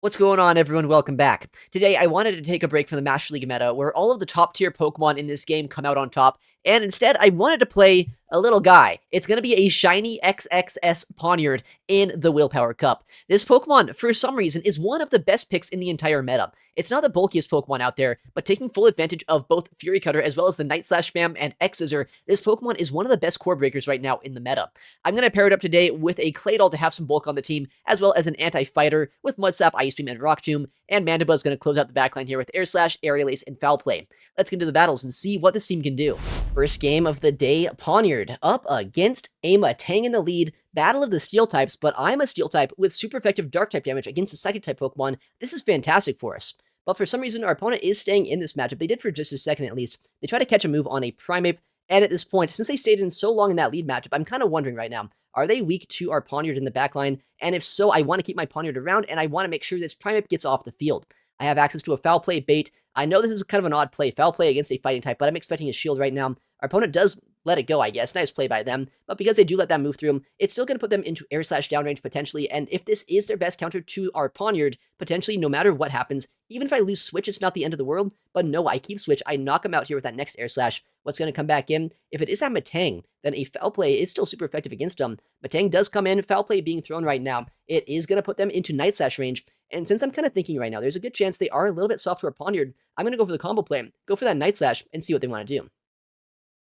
What's going on, everyone? Welcome back. Today, I wanted to take a break from the Master League meta, where all of the top-tier Pokemon in this game come out on top, and instead, I wanted to play a little guy. It's going to be a shiny XXS Pawniard in the Willpower Cup. This Pokemon, for some reason, is one of the best picks in the entire meta. It's not the bulkiest Pokemon out there, but taking full advantage of both Fury Cutter as well as the Night Slash Spam and X-Scissor, this Pokemon is one of the best core breakers right now in the meta. I'm going to pair it up today with a Claydol to have some bulk on the team, as well as an Anti-Fighter with Mud Slap, Ice Beam, and Rock Tomb, and Mandiba is going to close out the backline here with Air Slash, Aerial Ace, and Foul Play. Let's get into the battles and see what this team can do. First game of the day, Pawniard up against a Metang in the lead. Battle of the Steel types, but I'm a Steel type with super effective Dark type damage against a Psychic type Pokemon. This is fantastic for us. But for some reason, our opponent is staying in this matchup. They did for just a second at least. They try to catch a move on a Primeape, and at this point, since they stayed in so long in that lead matchup, I'm kind of wondering right now, are they weak to our Pawniard in the backline? And if so, I want to keep my Pawniard around, and I want to make sure this Primeape gets off the field. I have access to a Foul Play bait. I know this is kind of an odd play, Foul Play against a fighting type, but I'm expecting a shield right now. Our opponent does let it go, I guess. Nice play by them. But because they do let that move through them, it's still going to put them into Air Slash downrange potentially. And if this is their best counter to our Pawniard, potentially no matter what happens, even if I lose Switch, it's not the end of the world. But no, I keep Switch. I knock him out here with that next Air Slash. What's going to come back in? If it is that Metang, then a Foul Play is still super effective against them. Metang does come in. Foul Play being thrown right now. It is going to put them into Night Slash range. And since I'm kind of thinking right now, there's a good chance they are a little bit soft to our Pawniard, I'm going to go for the combo play, go for that Night Slash, and see what they want to do.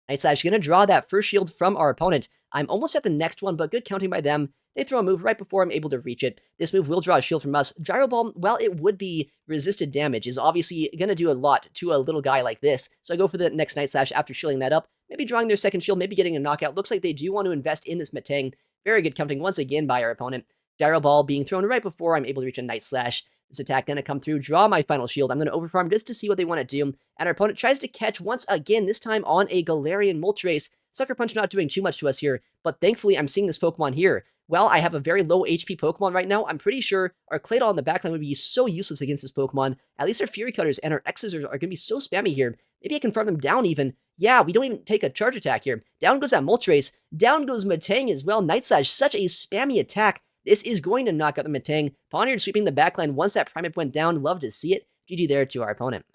Night Slash going to draw that first shield from our opponent. I'm almost at the next one, but good counting by them. They throw a move right before I'm able to reach it. This move will draw a shield from us. Gyro Ball, while it would be resisted damage, is obviously going to do a lot to a little guy like this. So I go for the next Night Slash after shielding that up. Maybe drawing their second shield, maybe getting a knockout. Looks like they do want to invest in this Metang. Very good counting once again by our opponent. Gyro Ball being thrown right before I'm able to reach a Night Slash. This attack going to come through, draw my final shield. I'm going to overfarm just to see what they want to do. And our opponent tries to catch once again, this time on a Galarian Moltres. Sucker Punch not doing too much to us here, but thankfully I'm seeing this Pokemon here. Well, I have a very low HP Pokemon right now. I'm pretty sure our Claydol in the backline would be so useless against this Pokemon. At least our Fury Cutters and our X-Scissors are going to be so spammy here. Maybe I can farm them down even. Yeah, we don't even take a charge attack here. Down goes that Moltres. Down goes Metang as well. Night Slash, such a spammy attack. This is going to knock out the Metang. Pawniard sweeping the backline once that Primeape went down. Love to see it. GG there to our opponent.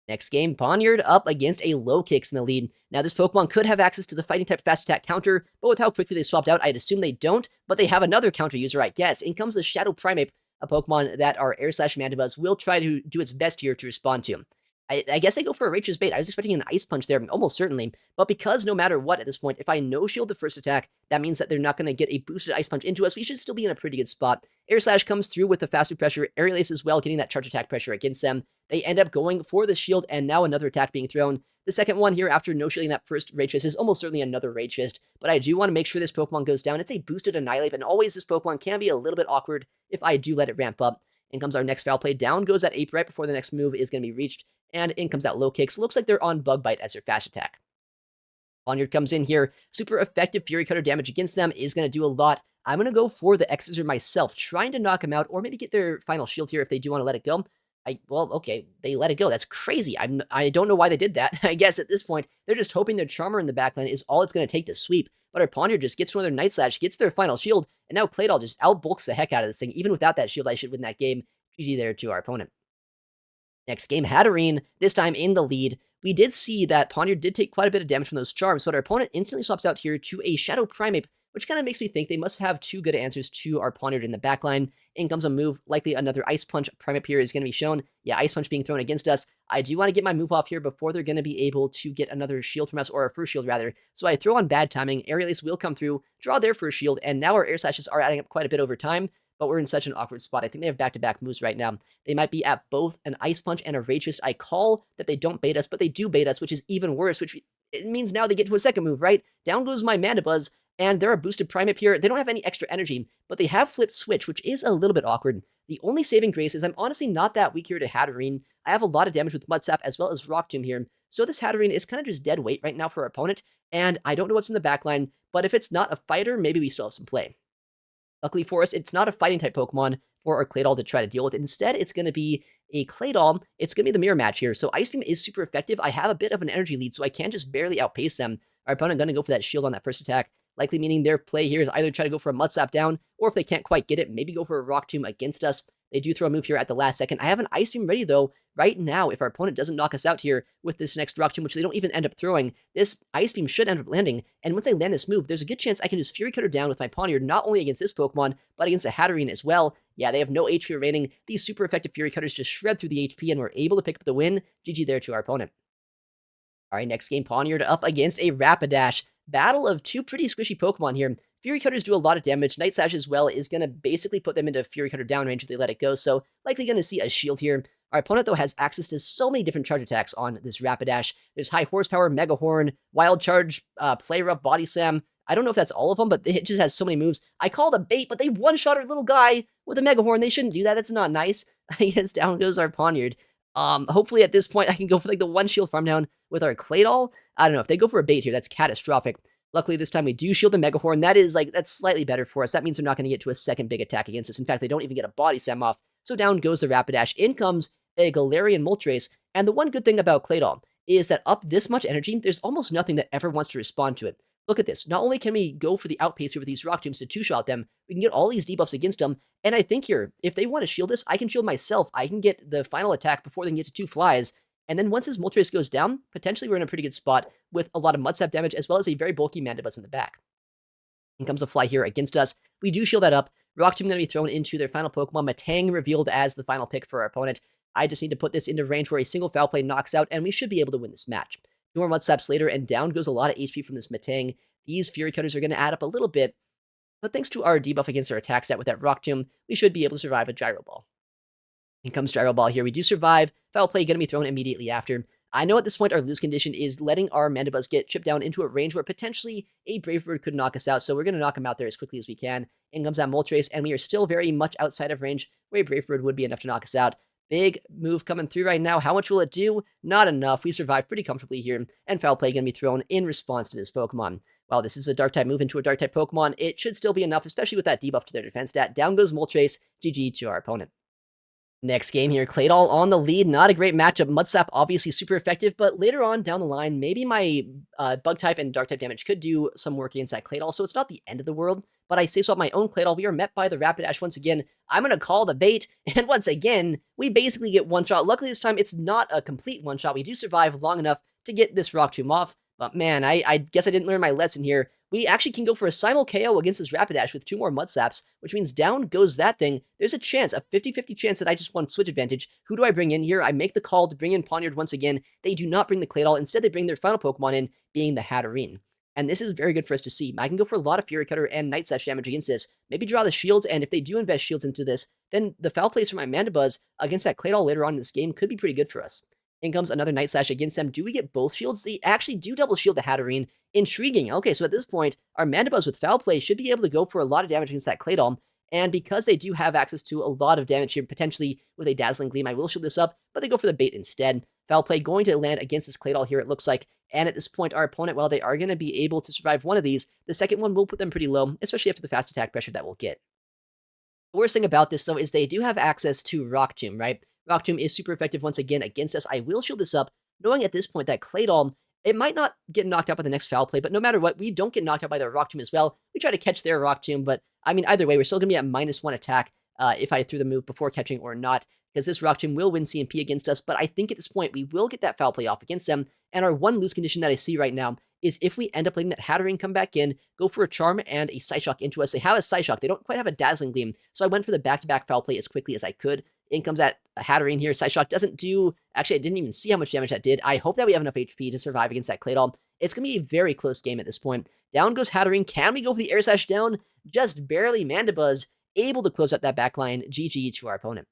Next game, Pawniard up against a Low Kicks in the lead. Now, this Pokemon could have access to the Fighting type Fast Attack counter, but with how quickly they swapped out, I'd assume they don't, but they have another counter user, I guess. In comes the Shadow Primeape, a Pokemon that our Air Slash Mandibuzz will try to do its best here to respond to. I guess they go for a Rach's Bait. I was expecting an Ice Punch there, almost certainly. But because no matter what at this point, if I no-shield the first attack, that means that they're not going to get a boosted Ice Punch into us. We should still be in a pretty good spot. Air Slash comes through with the faster pressure. Aerial Ace as well, getting that charge attack pressure against them. They end up going for the shield, and now another attack being thrown. The second one here, after no-shielding that first Rage Fist, is almost certainly another Rage Fist. But I do want to make sure this Pokemon goes down. It's a boosted Annihilape, and always this Pokemon can be a little bit awkward if I do let it ramp up. In comes our next Foul Play. Down goes that Ape right before the next move is going to be reached. And in comes that Low Kicks. Looks like they're on Bug Bite as their fast attack. Pawniard comes in here. Super effective Fury Cutter damage against them is going to do a lot. I'm going to go for the X-Scissor myself, trying to knock them out, or maybe get their final shield here if they do want to let it go. Well, okay, they let it go. That's crazy. I don't know why they did that. I guess at this point, they're just hoping their Charmer in the backline is all it's going to take to sweep. But our Pawniard just gets one of their Night Slash, gets their final shield, and now Claydol just outbulks the heck out of this thing. Even without that shield, I should win that game. GG there to our opponent. Next game, Hatterene, this time in the lead. We did see that Pawniard did take quite a bit of damage from those charms, but our opponent instantly swaps out here to a Shadow Primeape, which kind of makes me think they must have two good answers to our Pawniard in the backline. In comes a move, likely another Ice Punch. Primeape here is going to be shown. Yeah, Ice Punch being thrown against us. I do want to get my move off here before they're going to be able to get another shield from us, or a first shield rather. So I throw on bad timing. Aerial Ace will come through, draw their first shield, and now our Air Slashes are adding up quite a bit over time. But we're in such an awkward spot. I think they have back-to-back moves right now. They might be at both an Ice Punch and a Rage Fist. I call that they don't bait us, but they do bait us, which is even worse, which it means now they get to a second move, right? Down goes my Mandibuzz, and they're a boosted Primeape here. They don't have any extra energy, but they have flipped Switch, which is a little bit awkward. The only saving grace is I'm honestly not that weak here to Hatterene. I have a lot of damage with Mud Slap as well as Rock Tomb here. So this Hatterene is kind of just dead weight right now for our opponent, and I don't know what's in the backline, but if it's not a fighter, maybe we still have some play. Luckily for us, it's not a fighting type Pokemon for our Claydol to try to deal with. Instead, it's going to be a Claydol. It's going to be the mirror match here. So Ice Beam is super effective. I have a bit of an energy lead, so I can just barely outpace them. Our opponent going to go for that shield on that first attack, likely meaning their play here is either try to go for a Mud Slap down, or if they can't quite get it, maybe go for a Rock Tomb against us. They do throw a move here at the last second. I have an Ice Beam ready, though, right now. If our opponent doesn't knock us out here with this next Rock Tomb, which they don't even end up throwing, this Ice Beam should end up landing. And once I land this move, there's a good chance I can just Fury Cutter down with my Pawniard, not only against this Pokemon, but against a Hatterene as well. Yeah, they have no HP remaining. These super effective Fury Cutters just shred through the HP, and we're able to pick up the win. GG there to our opponent. All right, next game, Pawniard up against a Rapidash. Battle of two pretty squishy Pokemon here. Fury Cutters do a lot of damage. Night Sash as well is going to basically put them into Fury Cutter down range if they let it go, so likely going to see a shield here. Our opponent, though, has access to so many different charge attacks on this Rapidash. There's High Horsepower, Mega Horn, Wild Charge, Play Rough, Body Slam. I don't know if that's all of them, but it just has so many moves. I call it a bait, but they one-shot our little guy with a Mega Horn. They shouldn't do that. That's not nice. I guess down goes our Pawniard. Hopefully at this point I can go for like the one shield farm down with our Claydol. I don't know, if they go for a bait here, that's catastrophic. Luckily this time we do shield the Mega Horn. That's slightly better for us. That means they're not going to get to a second big attack against us. In fact, they don't even get a Body Slam off. So down goes the Rapidash. In comes a Galarian Moltres. And the one good thing about Claydol is that up this much energy, there's almost nothing that ever wants to respond to it. Look at this. Not only can we go for the outpace here with these Rock Tombs to two-shot them, we can get all these debuffs against them. And I think here, if they want to shield this, I can shield myself. I can get the final attack before they can get to two flies. And then once his Moltres goes down, potentially we're in a pretty good spot with a lot of Mud Sap damage, as well as a very bulky Mandibuzz in the back. In comes a fly here against us. We do shield that up. Rock Tomb going to be thrown into their final Pokemon. Metang revealed as the final pick for our opponent. I just need to put this into range where a single Foul Play knocks out, and we should be able to win this match. Two more Mud Saps later, and down goes a lot of HP from this Metang. These Fury Cutters are going to add up a little bit, but thanks to our debuff against our attack stat with that Rock Tomb, we should be able to survive a Gyro Ball. In comes Gyro Ball here. We do survive. Foul Play going to be thrown immediately after. I know at this point our lose condition is letting our Mandibuzz get chipped down into a range where potentially a Brave Bird could knock us out, so we're going to knock him out there as quickly as we can. In comes that Moltres, and we are still very much outside of range where a Brave Bird would be enough to knock us out. Big move coming through right now. How much will it do? Not enough. We survive pretty comfortably here, and Foul Play going to be thrown in response to this Pokemon. While this is a Dark-type move into a Dark-type Pokemon, it should still be enough, especially with that debuff to their defense stat. Down goes Moltres. GG to our opponent. Next game here, Claydol on the lead. Not a great matchup. Mudsap obviously super effective, but later on down the line, maybe my Bug-type and Dark-type damage could do some work against that Claydol, so it's not the end of the world. But I say so at my own Claydol. We are met by the Rapidash once again. I'm going to call the bait, and once again, we basically get one shot. Luckily this time, it's not a complete one shot. We do survive long enough to get this Rock Tomb off. But man, I guess I didn't learn my lesson here. We actually can go for a simul KO against this Rapidash with two more Mud Saps, which means down goes that thing. There's a chance, a 50-50 chance that I just won switch advantage. Who do I bring in here? I make the call to bring in Pawniard once again. They do not bring the Claydol. Instead, they bring their final Pokemon in, being the Hatterene. And this is very good for us to see. I can go for a lot of Fury Cutter and Night Sash damage against this. Maybe draw the shields, and if they do invest shields into this, then the foul plays for my Mandibuzz against that Claydol later on in this game could be pretty good for us. In comes another Night Slash against them. Do we get both shields? They actually do double shield the Hatterene. Intriguing. Okay, so at this point, our Mandibuzz with Foul Play should be able to go for a lot of damage against that Claydol. And because they do have access to a lot of damage here, potentially with a Dazzling Gleam, I will shield this up, but they go for the bait instead. Foul Play going to land against this Claydol here, it looks like. And at this point, our opponent, while they are going to be able to survive one of these, the second one will put them pretty low, especially after the fast attack pressure that we'll get. The worst thing about this, though, is they do have access to Rock Tomb, right? Rock Tomb is super effective once again against us. I will shield this up, knowing at this point that Claydol, it might not get knocked out by the next Foul Play, but no matter what, we don't get knocked out by their Rock Tomb as well. We try to catch their Rock Tomb, but I mean, either way, we're still going to be at -1 attack if I threw the move before catching or not, because this Rock Tomb will win CMP against us, but I think at this point, we will get that Foul Play off against them, and our one lose condition that I see right now is if we end up letting that Hatterene come back in, go for a Charm and a Psyshock into us. They have a Psyshock. They don't quite have a Dazzling Gleam, so I went for the back-to-back Foul Play as quickly as I could. In comes that Hatterene here. Psyshock doesn't do... Actually, I didn't even see how much damage that did. I hope that we have enough HP to survive against that Claydol. It's going to be a very close game at this point. Down goes Hatterene. Can we go for the Air Slash down? Just barely. Mandibuzz able to close out that backline. GG to our opponent.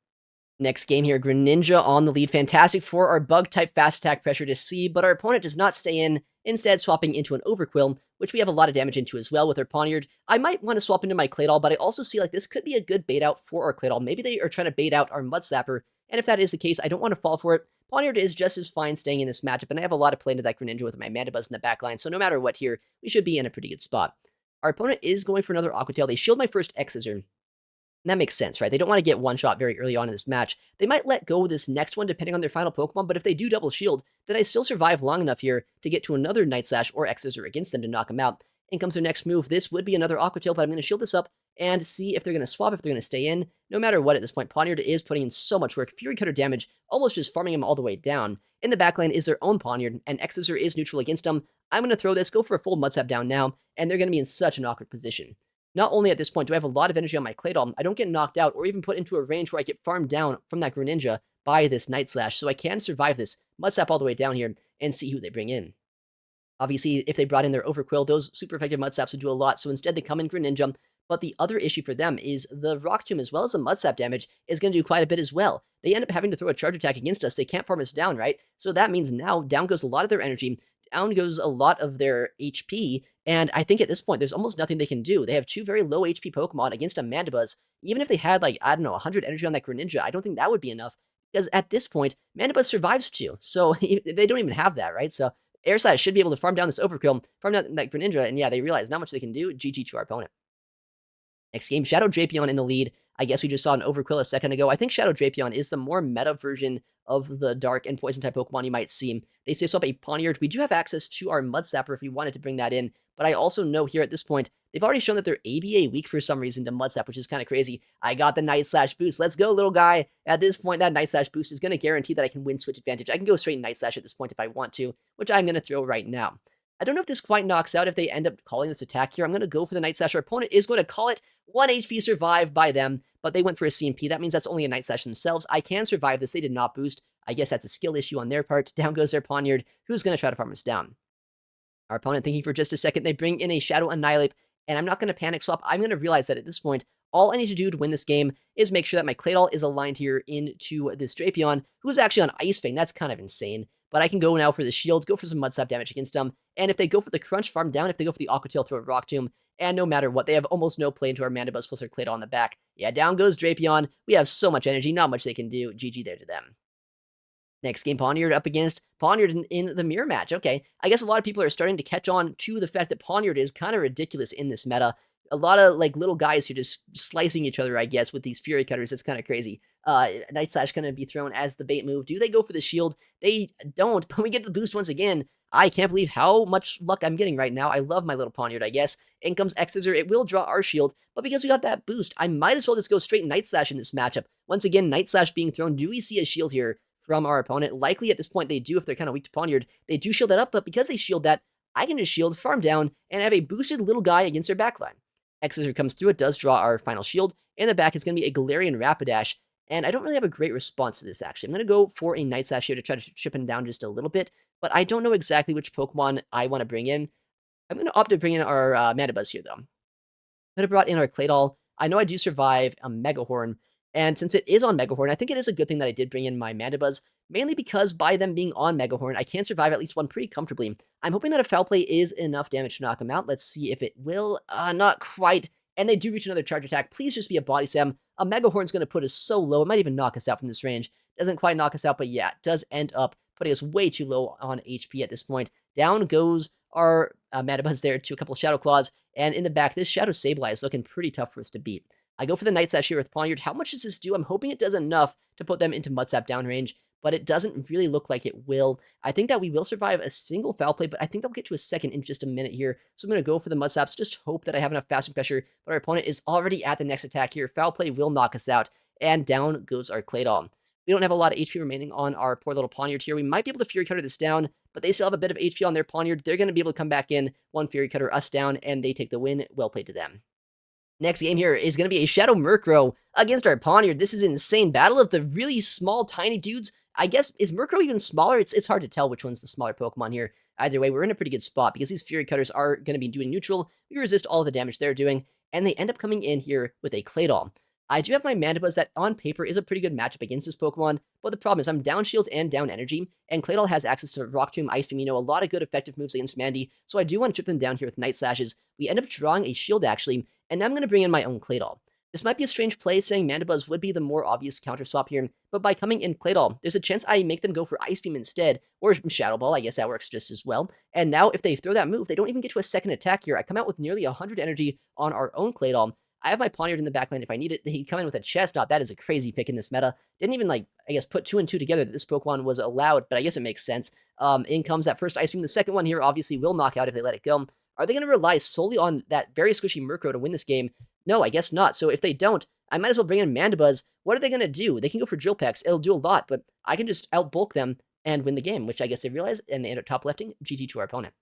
Next game here, Greninja on the lead. Fantastic for our Bug-type fast attack pressure to see, but our opponent does not stay in, instead swapping into an Overquill, which we have a lot of damage into as well with our Pawniard. I might want to swap into my Claydol, but I also see like this could be a good bait out for our Claydol. Maybe they are trying to bait out our Mudsapper, and if that is the case, I don't want to fall for it. Pawniard is just as fine staying in this matchup, and I have a lot of play into that Greninja with my Mandibuzz in the backline, so no matter what here, we should be in a pretty good spot. Our opponent is going for another Aqua Tail. They shield my first X-Scissor. And that makes sense, right? They don't want to get one shot very early on in this match. They might let go with this next one depending on their final Pokemon, but if they do double shield, then I still survive long enough here to get to another Night Slash or X-Scissor against them to knock them out. In comes their next move. This would be another Aqua Tail, but I'm going to shield this up and see if they're going to swap, if they're going to stay in. No matter what at this point, Pawniard is putting in so much work. Fury Cutter damage, almost just farming him all the way down. In the back lane is their own Pawniard, and X-Scissor is neutral against him. I'm going to throw this, go for a full Mud Sap down now, and they're going to be in such an awkward position. Not only at this point do I have a lot of energy on my Claydol, I don't get knocked out or even put into a range where I get farmed down from that Greninja by this Night Slash, so I can survive this Mud Sap all the way down here and see who they bring in. Obviously, if they brought in their Overquill, those super effective Mud Saps would do a lot, so instead they come in Greninja. But the other issue for them is the Rock Tomb, as well as the Mud Sap damage, is going to do quite a bit as well. They end up having to throw a charge attack against us. They can't farm us down, right? So that means now down goes a lot of their energy, down goes a lot of their HP, and I think at this point there's almost nothing they can do. They have two very low HP Pokemon against a Mandibuzz. Even if they had, like, I don't know, 100 energy on that Greninja, I don't think that would be enough, because at this point, Mandibuzz survives too. So they don't even have that, right? So Air Slash should be able to farm down this Overkill, farm down that Greninja, and yeah, they realize not much they can do. GG to our opponent. Next game, Shadow Drapion in the lead. I guess we just saw an Overquill a second ago. I think Shadow Drapion is the more meta version of the Dark and Poison type Pokemon you might see. They say swap a Pawniard. We do have access to our Mud Sapper if we wanted to bring that in, but I also know here at this point, they've already shown that they're ABA weak for some reason to Mud Sap, which is kind of crazy. I got the Night Slash boost. Let's go, little guy. At this point, that Night Slash boost is going to guarantee that I can win switch advantage. I can go straight Night Slash at this point if I want to, which I'm going to throw right now. I don't know if this quite knocks out if they end up calling this attack here. I'm going to go for the Night Slash. Our opponent is going to call it 1 HP survive by them, but they went for a CMP. That means that's only a Night Slash themselves. I can survive this. They did not boost. I guess that's a skill issue on their part. Down goes their Pawniard, who's going to try to farm us down. Our opponent thinking for just a second. They bring in a Shadow Annihilape, and I'm not going to panic swap. I'm going to realize that at this point, all I need to do to win this game is make sure that my Claydol is aligned here into this Drapion, who's actually on Ice Fang. That's kind of insane. But I can go now for the shield, go for some Mud Sap damage against them, and if they go for the Crunch, farm down. If they go for the Aqua Tail, throw a Rock Tomb, and no matter what, they have almost no play into our Mandibuzz plus our Claydol on the back. Yeah, down goes Drapion. We have so much energy, not much they can do. GG there to them. Next game, Pawniard up against Pawniard in the mirror match. Okay, I guess a lot of people are starting to catch on to the fact that Pawniard is kind of ridiculous in this meta. A lot of, like, little guys who are just slicing each other, I guess, with these Fury Cutters. It's kind of crazy. Night Slash going to be thrown as the bait move. Do they go for the shield? They don't, but we get the boost once again. I can't believe how much luck I'm getting right now. I love my little Pawniard, I guess. In comes X-Scissor. It will draw our shield, but because we got that boost, I might as well just go straight Night Slash in this matchup. Once again, Night Slash being thrown. Do we see a shield here from our opponent? Likely at this point they do if they're kind of weak to Pawniard. They do shield that up, but because they shield that, I can just shield, farm down, and have a boosted little guy against their backline. X-Scissor comes through. It does draw our final shield. In the back is going to be a Galarian Rapidash, and I don't really have a great response to this, actually. I'm going to go for a Night Slash here to try to chip him down just a little bit, but I don't know exactly which Pokemon I want to bring in. I'm going to opt to bring in our Mandibuzz here, though. Could have brought in our Claydol. I know I do survive a Megahorn, and since it is on Megahorn, I think it is a good thing that I did bring in my Mandibuzz, mainly because by them being on Megahorn, I can survive at least one pretty comfortably. I'm hoping that a Foul Play is enough damage to knock him out. Let's see if it will. Not quite. And they do reach another charge attack. Please just be a Body Slam. A Megahorn's going to put us so low. It might even knock us out from this range. Doesn't quite knock us out, but yeah, it does end up putting us way too low on HP at this point. Down goes our Mandibuzz there to a couple of Shadow Claws. And in the back, this Shadow Sableye is looking pretty tough for us to beat. I go for the Night Slash here with Pawniard. How much does this do? I'm hoping it does enough to put them into Mud Sap downrange, but it doesn't really look like it will. I think that we will survive a single Foul Play, but I think they'll get to a second in just a minute here. So I'm going to go for the Mud Saps, just hope that I have enough passing pressure, but our opponent is already at the next attack here. Foul Play will knock us out, and down goes our Claydol. We don't have a lot of HP remaining on our poor little Pawniard here. We might be able to Fury Cutter this down, but they still have a bit of HP on their Pawniard. They're going to be able to come back in, one Fury Cutter, us down, and they take the win. Well played to them. Next game here is going to be a Shadow Murkrow against our Pawniard. This is an insane battle of the really small, tiny dudes. I guess, is Murkrow even smaller? It's hard to tell which one's the smaller Pokemon here. Either way, we're in a pretty good spot because these Fury Cutters are going to be doing neutral. We resist all of the damage they're doing, and they end up coming in here with a Claydol. I do have my Mandibuzz that on paper is a pretty good matchup against this Pokemon, but the problem is I'm down shields and down energy, and Claydol has access to Rock Tomb, Ice Beam, a lot of good effective moves against Mandy, so I do want to chip them down here with Night Slashes. We end up drawing a shield actually, and now I'm going to bring in my own Claydol. This might be a strange play, saying Mandibuzz would be the more obvious counter swap here, but by coming in Claydol, there's a chance I make them go for Ice Beam instead, or Shadow Ball. I guess that works just as well. And now if they throw that move, they don't even get to a second attack here. I come out with nearly 100 energy on our own Claydol. I have my Pawniard in the backline if I need it. He'd come in with a Chestnut. That is a crazy pick in this meta. Didn't even, I guess, put 2 and 2 together that this Pokemon was allowed, but I guess it makes sense. In comes that first Ice Beam. The second one here obviously will knock out if they let it go. Are they going to rely solely on that very squishy Murkrow to win this game? No, I guess not. So if they don't, I might as well bring in Mandibuzz. What are they going to do? They can go for Drill Pecks. It'll do a lot, but I can just outbulk them and win the game, which I guess they realize, and they end up top lefting. GG to our opponent.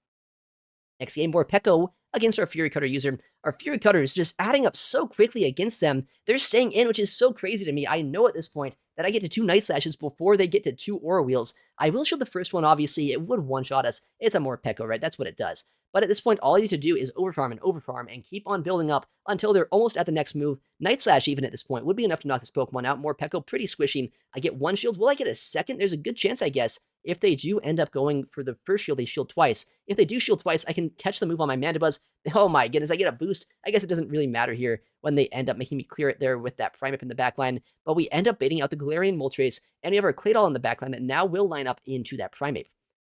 Next game, Morepeko against our Fury Cutter user. Our Fury Cutter is just adding up so quickly against them. They're staying in, which is so crazy to me. I know at this point that I get to 2 Night Slashes before they get to 2 Aura Wheels. I will shield the first one, obviously. It would one-shot us. It's a Morepeko, right? That's what it does. But at this point, all I need to do is overfarm and keep on building up until they're almost at the next move. Night Slash, even at this point, would be enough to knock this Pokemon out. Morepeko, pretty squishy. I get 1 shield. Will I get a second? There's a good chance, I guess. If they do end up going for the first shield, they shield twice. If they do shield twice, I can catch the move on my Mandibuzz. Oh my goodness, I get a boost. I guess it doesn't really matter here when they end up making me clear it there with that Primeape in the backline. But we end up baiting out the Galarian Moltres, and we have our Claydol in the backline that now will line up into that Primeape.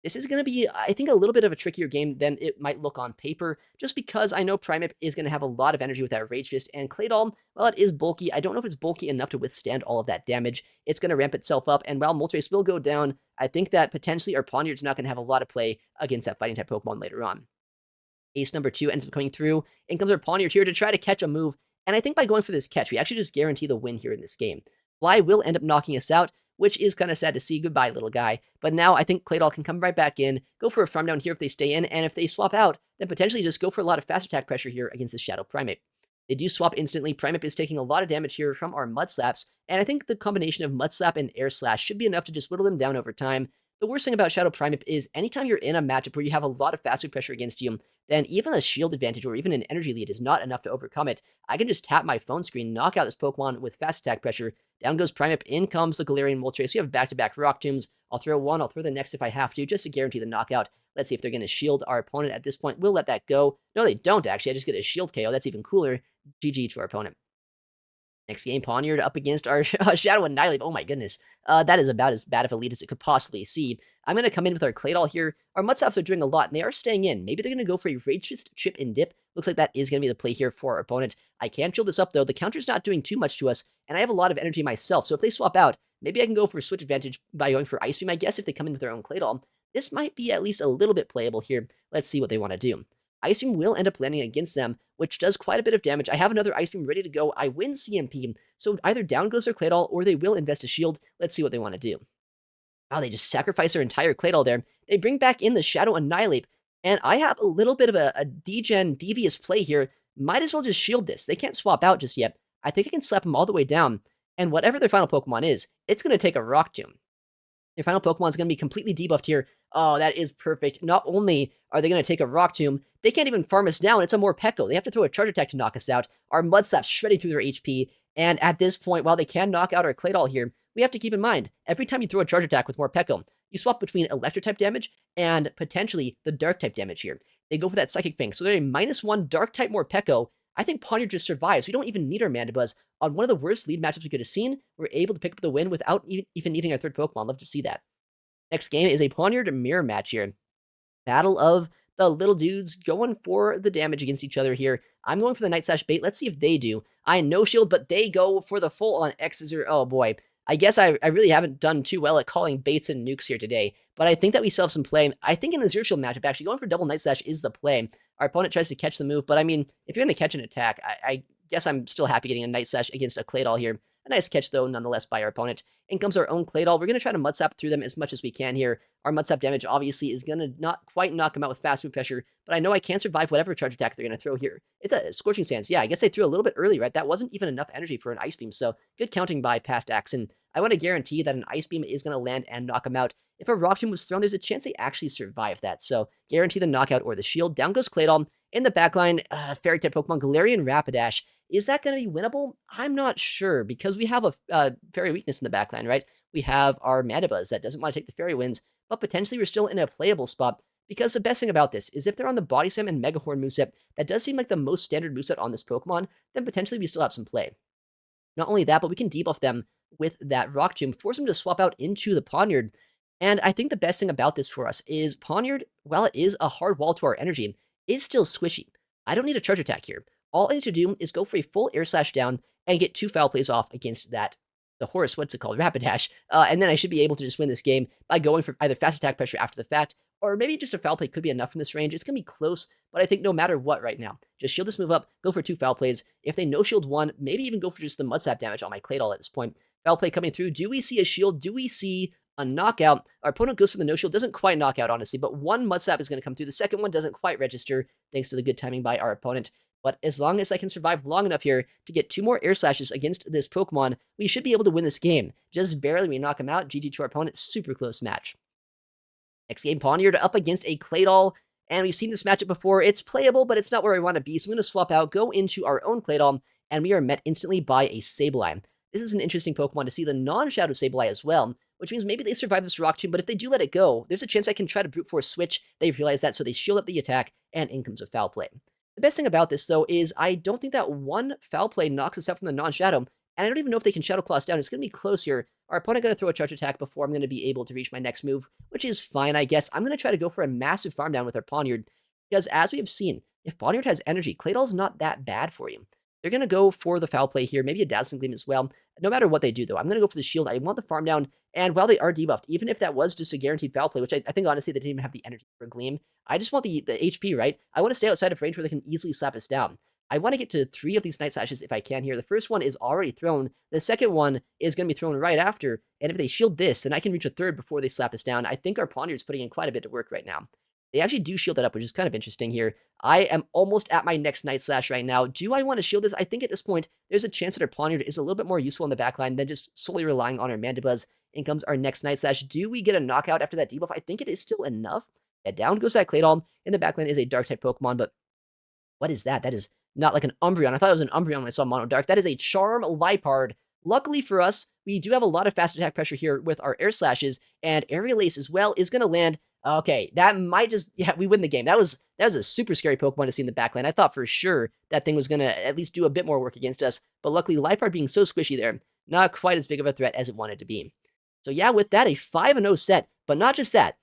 This is going to be, I think, a little bit of a trickier game than it might look on paper, just because I know Primeape is going to have a lot of energy with that Rage Fist, and Claydol, while it is bulky, I don't know if it's bulky enough to withstand all of that damage. It's going to ramp itself up, and while Moltres will go down, I think that potentially our Pawniard's not going to have a lot of play against that Fighting-type Pokemon later on. Ace number 2 ends up coming through, and comes our Pawniard here to try to catch a move, and I think by going for this catch, we actually just guarantee the win here in this game. Fly will end up knocking us out, which is kind of sad to see. Goodbye, little guy. But now I think Claydol can come right back in, go for a farm down here if they stay in, and if they swap out, then potentially just go for a lot of fast attack pressure here against this Shadow Primeape. They do swap instantly. Primeape is taking a lot of damage here from our Mud Slaps, and I think the combination of Mud Slap and Air Slash should be enough to just whittle them down over time. The worst thing about Shadow Primeape is anytime you're in a matchup where you have a lot of fast pressure against you, then even a shield advantage or even an energy lead is not enough to overcome it. I can just tap my phone screen, knock out this Pokemon with fast attack pressure. Down goes Primeape, in comes the Galarian Moltres. We have back-to-back Rock Tombs. I'll throw one, I'll throw the next if I have to, just to guarantee the knockout. Let's see if they're going to shield our opponent at this point. We'll let that go. No, they don't, actually. I just get a shield KO. That's even cooler. GG to our opponent. Next game, Pawniard up against our Shadow Annihilape. Oh my goodness. That is about as bad of a lead as it could possibly see. I'm going to come in with our Claydol here. Our Mudslaps are doing a lot, and they are staying in. Maybe they're going to go for a Rage Fist, Chip, and Dip. Looks like that is going to be the play here for our opponent. I can shield this up, though. The counter's not doing too much to us, and I have a lot of energy myself, so if they swap out, maybe I can go for a switch advantage by going for Ice Beam, I guess, if they come in with their own Claydol. This might be at least a little bit playable here. Let's see what they want to do. Ice Beam will end up landing against them, which does quite a bit of damage. I have another Ice Beam ready to go. I win CMP, so either down goes their Claydol, or they will invest a shield. Let's see what they want to do. Wow, they just sacrifice their entire Claydol there. They bring back in the Shadow Annihilape, and I have a little bit of a degen devious play here. Might as well just shield this. They can't swap out just yet. I think I can slap them all the way down, and whatever their final Pokemon is, it's going to take a Rock Tomb. Their final Pokemon is going to be completely debuffed here. Oh, that is perfect. Not only are they going to take a Rock Tomb, they can't even farm us down. It's a Morepeko. They have to throw a Charge Attack to knock us out. Our Mudslap's shredding through their HP, and at this point, while they can knock out our Claydol here, we have to keep in mind, every time you throw a Charge Attack with Morepeko, you swap between Electric-type damage and potentially the Dark-type damage here. They go for that Psychic Fang, so they're a -1 Dark-type Morepeko. I think Pawniard just survives. We don't even need our Mandibuzz. On one of the worst lead matchups we could have seen, we're able to pick up the win without even needing our third Pokemon. Love to see that. Next game is a Pawniard mirror match here. Battle of the little dudes going for the damage against each other here. I'm going for the Night Slash bait. Let's see if they do. I no shield, but they go for the full-on X-Scissor. Oh boy. I guess I really haven't done too well at calling baits and nukes here today, but I think that we still have some play. I think in the Zero Shield matchup, actually, going for double Night Slash is the play. Our opponent tries to catch the move, but I mean, if you're going to catch an attack, I guess I'm still happy getting a Night Slash against a Claydol here. A nice catch, though, nonetheless, by our opponent. In comes our own Claydol. We're going to try to Mudslap through them as much as we can here. Our Mudslap damage, obviously, is going to not quite knock them out with fast move pressure, but I know I can survive whatever Charge Attack they're going to throw here. It's a Scorching Sands. Yeah, I guess they threw a little bit early, right? That wasn't even enough energy for an Ice Beam, so good counting by Past Axe, and I want to guarantee that an Ice Beam is going to land and knock them out. If a Rock Tomb was thrown, there's a chance they actually survive that, so guarantee the knockout or the shield. Down goes Claydol. In the backline, Fairy-type Pokemon, Galarian Rapidash. Is that going to be winnable? I'm not sure, because we have a Fairy weakness in the backline, right? We have our Mandibuzz that doesn't want to take the Fairy Winds, but potentially we're still in a playable spot, because the best thing about this is if they're on the Body Slam and Mega Horn moveset, that does seem like the most standard moveset on this Pokemon, then potentially we still have some play. Not only that, but we can debuff them with that Rock Tomb, force them to swap out into the Pawniard. And I think the best thing about this for us is Pawniard, while it is a hard wall to our energy, is still squishy. I don't need a Charge Attack here. All I need to do is go for a full Air Slash down and get 2 Foul Plays off against the horse, what's it called, Rapidash, and then I should be able to just win this game by going for either fast attack pressure after the fact, or maybe just a foul play could be enough from this range. It's going to be close, but I think no matter what right now, just shield this move up, go for 2 foul plays. If they no shield 1, maybe even go for just the mud sap damage on my Claydol at this point. Foul play coming through. Do we see a shield? Do we see a knockout? Our opponent goes for the no shield. Doesn't quite knock out, honestly, but 1 mud sap is going to come through. The second one doesn't quite register, thanks to the good timing by our opponent. But as long as I can survive long enough here to get 2 more air slashes against this Pokemon, we should be able to win this game. Just barely, we knock him out. GG to our opponent. Super close match. Next game, Pawniard up against a Claydol, and we've seen this matchup before. It's playable, but it's not where I want to be, so I'm going to swap out, go into our own Claydol, and we are met instantly by a Sableye. This is an interesting Pokemon to see the non-Shadow Sableye as well, which means maybe they survive this Rock Tomb, but if they do let it go, there's a chance I can try to Brute Force switch. They realize that, so they shield up the attack, and in comes a Foul Play. The best thing about this, though, is I don't think that 1 Foul Play knocks us out from the non-Shadow, and I don't even know if they can Shadow Claw us down. It's going to be close here. Our opponent going to throw a charge attack before I'm going to be able to reach my next move, which is fine, I guess. I'm going to try to go for a massive farm down with our Pawniard, because as we have seen, if Pawniard has energy, Claydol's not that bad for you. They're going to go for the foul play here, maybe a Dazzling Gleam as well. No matter what they do, though, I'm going to go for the shield. I want the farm down, and while they are debuffed, even if that was just a guaranteed foul play, which I think, honestly, they didn't even have the energy for a Gleam, I just want the HP, right? I want to stay outside of range where they can easily slap us down. I want to get to 3 of these Night Slashes if I can here. The first one is already thrown. The second one is going to be thrown right after, and if they shield this, then I can reach a third before they slap us down. I think our Pawniard's putting in quite a bit of work right now. They actually do shield that up, which is kind of interesting here. I am almost at my next Night Slash right now. Do I want to shield this? I think at this point, there's a chance that our Pawniard is a little bit more useful in the backline than just solely relying on our Mandibuzz. In comes our next Night Slash. Do we get a knockout after that debuff? I think it is still enough. Yeah, down goes that Claydol. In the backline is a Dark-type Pokemon, but what is that? That is not like an Umbreon. I thought it was an Umbreon when I saw Mono Dark. That is a Charm Liepard. Luckily for us, we do have a lot of fast attack pressure here with our Air Slashes, and Aerial Ace as well is going to land. Okay, that might just, yeah, we win the game. That was a super scary Pokemon to see in the backline. I thought for sure that thing was going to at least do a bit more work against us, but luckily Liepard being so squishy there, not quite as big of a threat as it wanted to be. So yeah, with that, a 5-0 set, but not just that.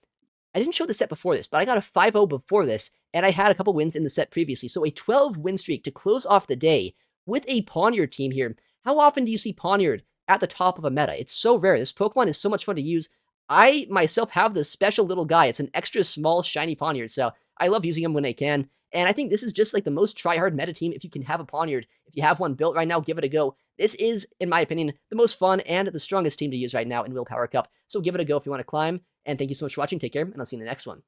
I didn't show the set before this, but I got a 5-0 before this, and I had a couple wins in the set previously, so a 12-win streak to close off the day with a Pawniard team here. How often do you see Pawniard at the top of a meta? It's so rare. This Pokemon is so much fun to use. I myself have this special little guy. It's an extra small, shiny Pawniard, so I love using him when I can. And I think this is just like the most try-hard meta team if you can have a Pawniard. If you have one built right now, give it a go. This is, in my opinion, the most fun and the strongest team to use right now in Willpower Cup. So give it a go if you want to climb. And thank you so much for watching. Take care, and I'll see you in the next one.